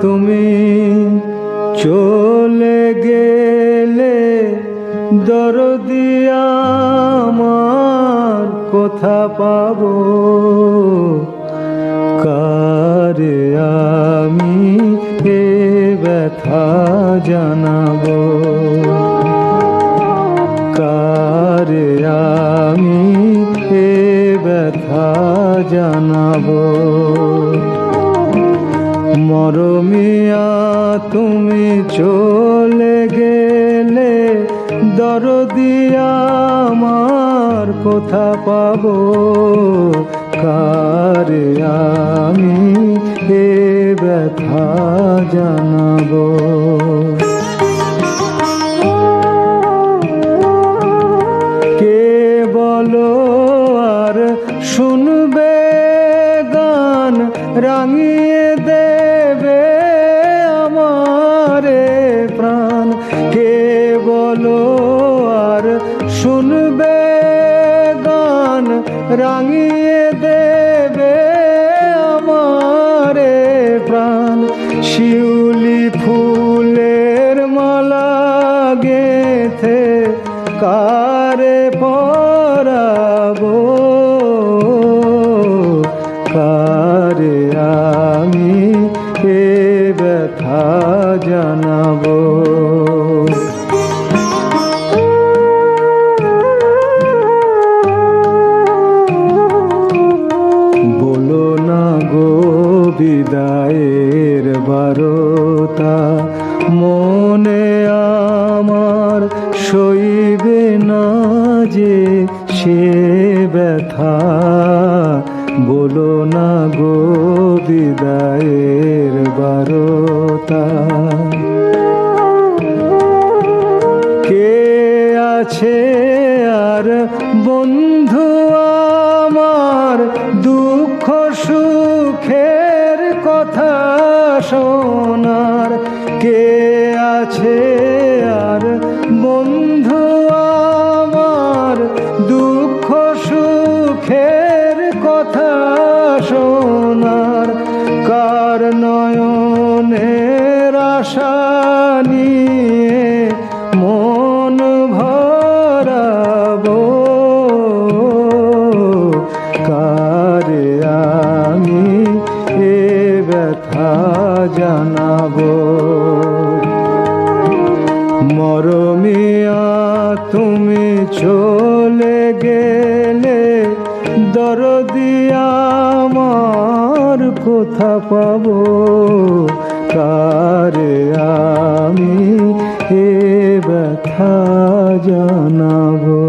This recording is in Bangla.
তুমি চলে গেলে দরদি আমার কোথা পাবো, কারে আমি এ ব্যথা জানাবো, কারে আমি এ ব্যথা জানাবো। মরমিয়া তুমি চলে গেলে দরদি আমার কোথা পাবো, কারে আমি এ ব্যথা জানাবো। কে বলো আর শুনবে গান রাঙিয়ে দেবে আমারে প্রাণ, কে বলো আর শুনবে গান রাঙিয়ে দেবে আমারে প্রাণ। শিউলি ফুলের মালা গেথে কারে পরাবো, কারে আমি এ ব্যথা জানাবো। বলো না গো বিদায়ের বারতা, মনে আমার সইবে না যে সে ব্যথা। বলো না গো বিদায়ের বারতা, কে আছে আর বন্ধু আমার দুঃখ সুখের কথা শোনার, কে আছে আর বন্ধু আমার দুঃখ সুখের কথা শোনার। কার নয়নের আশা নিয়ে মন ভরাবো, কারে আমি এ ব্যথা জানাবো। মরমিয়া তুমি চলে গেলে দরদি আমার কোথা পাবো, কারে আমি এ ব্যথা জানাবো।